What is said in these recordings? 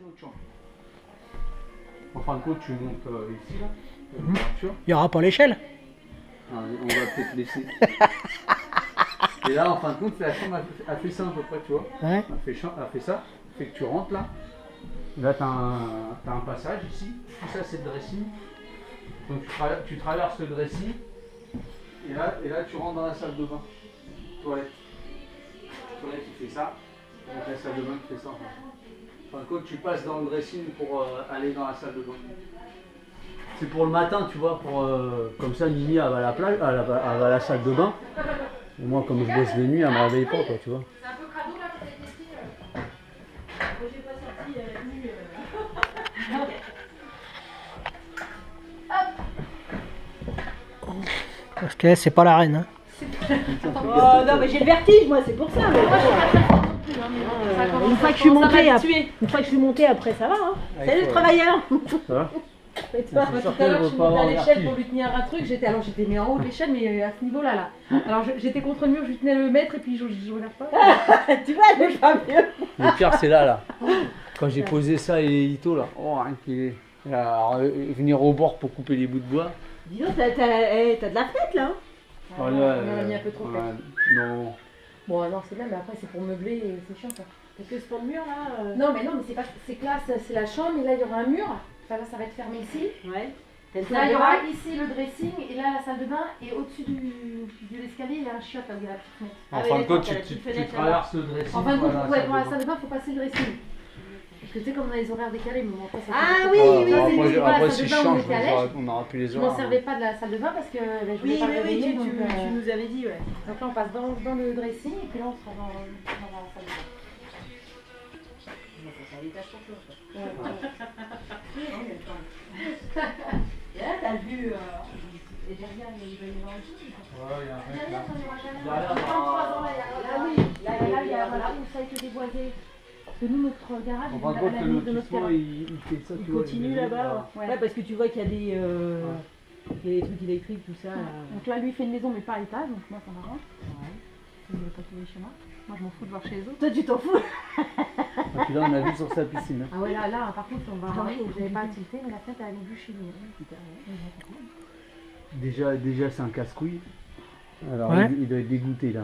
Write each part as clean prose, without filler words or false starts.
une autre chambre. En fin de compte, tu montes ici, là, Il n'y aura pas l'échelle. on va peut-être laisser. Et là, en fin de compte, la chambre a fait ça à peu près, tu vois. Ouais. Elle fait ça, fait que tu rentres là. Là, tu as un passage ici. Tout ça, c'est le dressing. Donc, tu traverses le dressing. Et là, tu rentres dans la salle de bain. Toilette. La toilette, il fait ça. Donc, la salle de bain qui fait ça. En fin de compte, tu passes dans le dressing pour aller dans la salle de bain. C'est pour le matin, tu vois, pour comme ça, Mimi, elle va à la plage, elle va à la salle de bain. Et moi, comme je bosse de nuit, elle me réveille pas, quoi, tu vois. C'est un peu crado là, peut-être ici. Moi, j'ai pas sorti nu. Parce que c'est pas la reine. Hein. Oh non, mais j'ai le vertige, moi, c'est pour ça. Mais Moi, je suis pas très forte non plus. Hein, mais ça commence une fois à- que je suis ça montée, m'habituer. une fois que je suis montée, après, ça va. Hein. Ah, Salut il le faut- travailleur. Ça va? Et toi Moi, sûr tout à l'heure, qu'elle je veut suis pas montée à avoir l'échelle vertige. pour lui tenir un truc. J'étais mis en haut de l'échelle, mais à ce niveau-là. Alors, j'étais contre le mur, je lui tenais le mètre et puis je regarde pas. Tu vois, elle est pas mieux. Le pire, c'est là. Quand j'ai posé ça et les litos, là. Oh, rien qu'il est. Alors, venir au bord pour couper les bouts de bois. Dis donc, t'as de la fête là. Hein. On en a mis un peu trop. Non. Bon, non, c'est bien, mais après, c'est pour meubler et c'est chiant ça. Parce que c'est pour le mur là. Non, mais c'est pas. C'est que là, c'est la chambre et là, il y aura un mur. Enfin, là, ça va être fermé ici. Ouais. T'as une Là, salle il y de aura bain. ici le dressing et là, la salle de bain. Et au-dessus de l'escalier, il y a un chiotte là où il y a la petite fenêtre. En Ah oui, fin de d'accord, compte, t'as la tu petite fenêtre traverses le dressing. En fin de compte, voilà, pour la de salle de bain, il faut passer le dressing. Parce que tu sais, comme on a les horaires décalés, mais bon, après, c'est Ah pas- oui, bain. oui, Ça, oui. c'est Après, la si salle je de bain, on change, était à l'èche. on n'aura plus les Je horaires. m'en servais pas de la salle de bain parce que je voulais Oui, pas oui, me réveiller. oui, donc, tu nous avais dit, ouais. donc là, on passe dans le dressing et puis là, on sera dans la salle de bain. Ça fait l'étage pour toi. Ouais, ouais. Et là, t'as vu. Et derrière, il va y avoir une chose. Ouais, il y a un mec là. Derrière, ça n'aura jamais. Derrière, 23 ans, là, il y a. Ah oui, Là, il y a voilà, où ça a été déboisé. Parce que nous, notre garage, En il fin est de à compte, la le limite de notre lotissement, terrain. il fait ça, Il tu vois. continue il est là-bas. là. Ouais, parce que tu vois qu'il y a des. Il y a des trucs électriques, tout ça. Là. Donc là, lui, il fait une maison, mais pas à étage, donc moi, ça m'arrange. Il ne veut pas trouver chez moi. Moi, je m'en fous de voir chez les autres. Toi, tu t'en fous. Et puis là, on a vu sur sa piscine. Ah ouais, là, par contre, on va regarder. Je n'avais pas tilté, mais la fenêtre, elle est vue chez lui. Déjà c'est un casse-couille. Alors, Ouais. il doit être dégoûté là.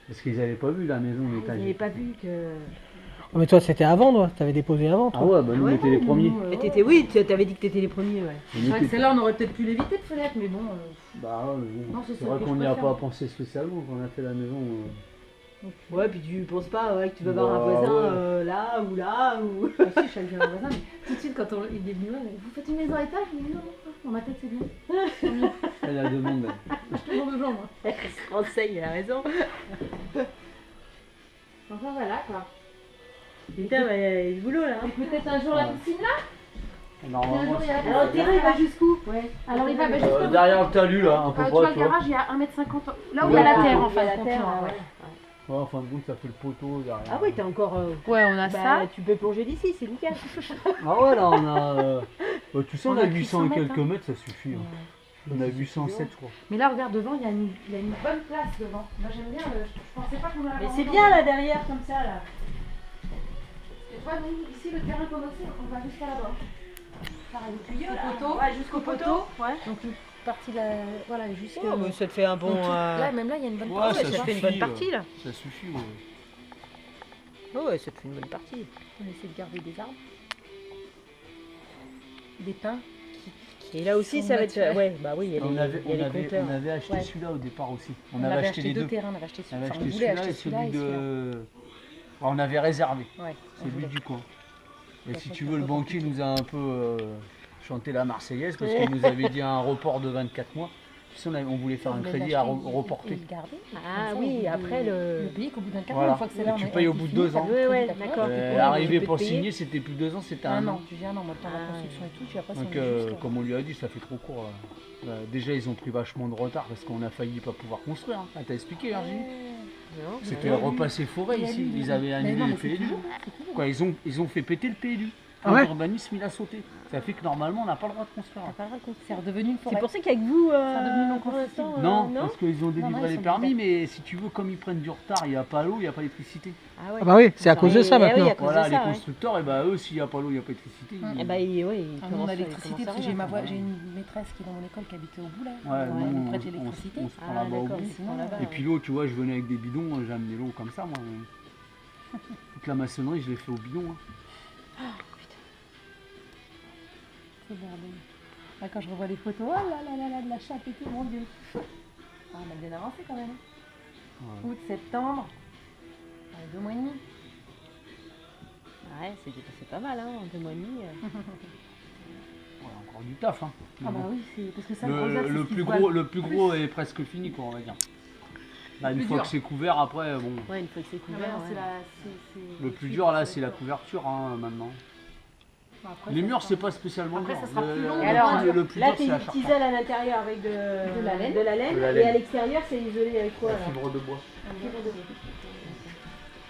Parce qu'ils n'avaient pas vu la maison Vous l'étage. n'avez pas vu que. Oh, mais toi, c'était avant, toi. T'avais déposé avant, toi. Ah ouais, bah nous, on était les premiers. Et t'étais, oui, tu avais dit que t'étais les premiers, ouais. On C'est vrai était- que celle-là, on aurait peut-être pu l'éviter de fenêtre, mais bon. Bah ouais, mais bon. Non, c'est C'est ça vrai que qu'on je n'y a préfère. pas pensé spécialement quand on a fait la maison. Ouais, puis tu penses pas ouais, que tu vas voir un Bah, voisin ouais. là ou là ou. Si, je suis allée chez un voisin, mais tout de suite, quand il est venu, là, vous faites une maison à étage? Je lui ai dit non, dans ma tête, c'est bien. Elle a demandé. Je te demande de gens, moi. Elle se renseigne, elle a raison. Enfin, voilà, quoi. Putain, bah, il y a du boulot là. Et peut-être un jour la piscine, là? Normalement, il y a la Alors, le terrain, il va jusqu'où? Ouais. Alors, il va, bah, juste derrière le talus là, un peu tu vois, près, le tu vois. garage, il y a 1,50 m. Là où il y Ouais, a la ouais, terre, ouais. en fait. la terre, ouais. Ouais, en fin de compte, ça fait le poteau derrière. Ah oui, t'es encore. Ouais, on a Bah, tu peux plonger d'ici, c'est nickel. Ah ouais, là on a. Tu sais, on On a a 800 et 800 quelques mètres, mètres, ça suffit. hein. On a 807, je crois. Mais là, regarde, devant, il y a une bonne place devant. Moi, j'aime bien. Je pensais pas qu'on allait Mais avoir c'est autant. bien là derrière, comme ça là. Et toi, nous, ici, le terrain qu'on a fait, on va jusqu'à là-bas. Pareil, Le tuyau, là. poteau. Ouais, jusqu'au poteau. Ouais. Donc, une partie là, voilà, jusqu'à. Oh, mais ça te fait un bon. Là, même là, il y a une bonne Ouais, partie. ça te fait une bonne partie là. Ça suffit. Ouais. Oh, ouais, ça te fait une bonne partie. On essaie de garder des arbres. Des pins. Et là aussi, Sont ça va être. naturels. Ouais, bah oui, il y a On les, avait, il y a on les avait, compteurs. on avait acheté Ouais. celui-là au départ aussi. On avait acheté les deux terrains, on avait acheté On avait enfin, acheté on voulait celui-là acheter et celui celui-là et celui-là. de. On avait réservé. Ouais, on C'est lui voulait. du coin. Et Par si contre, tu c'est veux, le un peu banquier nous a un peu chanté la Marseillaise parce qu'il nous avait dit un report de 24 mois. Tu sais, on voulait faire un voulait crédit à l'acheter et reporter. le garder. Ah Comme ça, oui, au bout après le le. payer qu'au bout d'un quart Voilà. d'heure, une fois que c'est là, Et tu on payes au est bout de fini, 2 ça ans. te Ouais, ouais, coûte d'accord. Ouais, Arrivé tu peux pour te payer. signer, c'était plus 2 ans, c'était un un an. an. Tu dis un an, moi, le temps de la Ah, construction et tout, puis après, Donc, c'est juste. comme on lui a dit, ça fait trop court. Là. Déjà, ils ont pris vachement de retard parce qu'on a failli pas pouvoir construire. Hein. Ah, t'as expliqué, Virginie? Non, C'était Ouais. repassé forêt Il y a ici. lui, Ils avaient mais annulé non, le mais c'est PLU. toujours, c'est toujours. Quoi, ils ont fait péter le PLU. Ah ouais l'urbanisme il a sauté. Ça fait que normalement on n'a pas le droit de construire. T'as pas le droit de construire. C'est redevenu une forêt. C'est pour ça qu'avec vous, C'est devenu non pour l'instant, Non, non. parce qu'ils ont délivré non, ils les sont permis, libres. mais si tu veux, comme ils prennent du retard, il n'y a pas l'eau, il n'y a pas l'électricité. Ah ouais. Ah bah oui, c'est à cause de ça Eh oui, maintenant. à cause Voilà, de les ça, ouais. constructeurs, et bah eux, s'il n'y a pas l'eau, il n'y a pas d'électricité. Eh bah, oui, Ah, nous, on a l'électricité parce que j'ai une maîtresse qui est dans mon école qui habitait au bout là. Ouais, Elle nous, est près de on l'électricité. se prend Ah, là-bas au d'accord, bout. Sinon, là-bas. Et puis l'eau, tu vois, je venais avec des bidons, j'ai amené l'eau comme ça, moi. Toute la maçonnerie, je l'ai fait au bidon. Hein. C'est bordel. Là, quand je revois les photos, oh là là là là, de la chape et tout, mon Dieu. Ah, on a bien avancé quand même. Ouais. Août, septembre. 2 mois et demi. Ouais, c'est pas mal, hein, en 2 mois et demi. Ouais, encore du taf. Hein. Ah bah oui, c'est parce que ça, le gros axe, c'est Le ce qui plus se voit gros, le plus gros est presque fini, quoi, on va dire. Là, une plus fois dur. que c'est couvert, après, bon. Ouais, une fois que c'est Ah bah couvert. non, c'est ouais. Le plus dur, là, c'est la couverture, hein, maintenant. Après, Les ça murs, sera- c'est pas spécialement Après, dur. ça sera plus long. Et alors, le plus là, dur, t'es c'est la une charpente. tisane à l'intérieur avec de la laine. de la laine, De la et laine. à l'extérieur, c'est isolé avec quoi La là fibre de bois.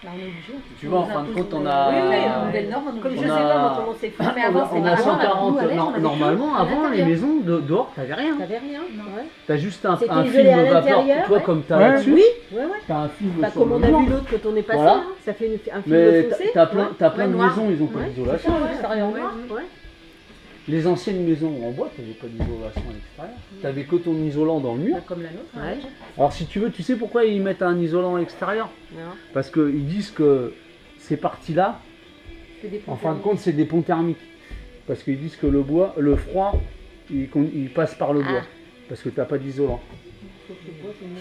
Là, on est obligé. Tu vois, en fin de compte, on Oui, a... oui, La nouvelle norme, on est Comme je obligé. sais On a- pas moi comment c'est fait. Mais avant, on a c'était 140. nous, à l'aise, on avait Normalement, tout à avant, les l'intérieur. maisons dehors, t'avais rien. T'avais rien. Non. Ouais. T'as juste un C'était film isolé à vapeur. l'intérieur, Toi, ouais. comme t'as Ouais. là-dessus, Oui, ouais, ouais. t'as un film Pas sur comme le on a mur. vu l'autre quand on est passé, Voilà. hein. Ça fait un film Mais foncé. t'as plein, t'as plein Ouais, de noir. maisons, ils ont pas Ouais. d'isolation à l'extérieur. Ouais, ouais. Les anciennes maisons en bois, t'avais pas d'isolation à l'extérieur. T'avais que ton isolant dans le mur. Bah, comme la nôtre. Ouais. Alors si tu veux, tu sais pourquoi ils mettent un isolant à l'extérieur? Non. Parce qu'ils disent que ces parties-là, C'est des en fin de compte, c'est des ponts thermiques. Parce qu'ils disent que le bois, le froid, il passe par le bois. Parce que t'as pas d'isolant.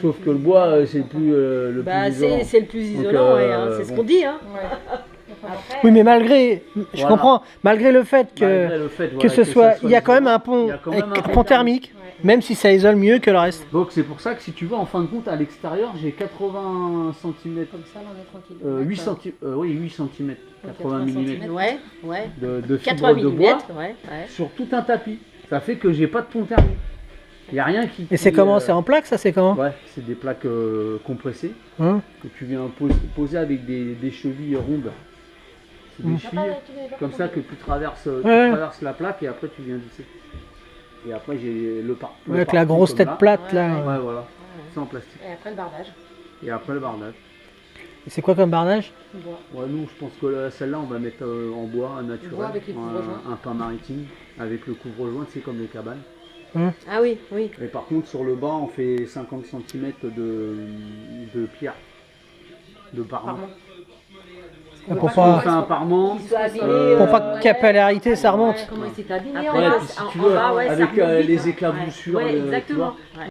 Sauf que le bois, c'est plus le Bah, plus isolant. c'est le plus isolant, ouais, hein. C'est ce bon. qu'on dit, hein. Après, Oui, mais malgré, je Voilà. comprends, malgré le fait que, Malgré le fait, que voilà, ce soit, il y a quand même isolant, un pont, il y a quand même un avec pont pont thermique, même si ça isole mieux que le reste. Donc c'est pour ça que si tu veux, en fin de compte, à l'extérieur, j'ai 80 cm, comme ça, là, on est tranquille. 8 cm, oui, 8 cm, 80 mm Ouais, ouais. de fibre 80 de mm, bois ouais, ouais. sur tout un tapis. Ça fait que j'ai pas de pont thermique. Il n'y a rien qui... Et c'est comment? C'est en plaque, ça, c'est comment? Ouais, c'est des plaques compressées Hein que tu viens poser avec des chevilles rondes. C'est des chevilles comme ça que tu traverses la plaque et après tu viens visser. Et après j'ai le partout. Avec la grosse tête plate, là. Ouais, voilà. C'est en plastique. Et après le bardage. Et après le bardage. Et c'est quoi comme bardage? Bois. Ouais, nous, je pense que celle-là, on va mettre en bois naturel. Bois avec les couvre-joints. Un pain maritime avec le couvre-joint, c'est comme les cabanes. Ah oui, oui. Et par contre, sur le bas, on fait 50 cm de pierre. De parement. Pour On pas, fait un parement. Qu'il soit abîmé. pour pas que capillarité, ça remonte. Comment il s'est abîmé Après, en Ouais, bas. puis si tu en veux, bas, ouais, ça avec remonte vite, les hein. éclaboussures, Ouais, tu vois. exactement. Ouais.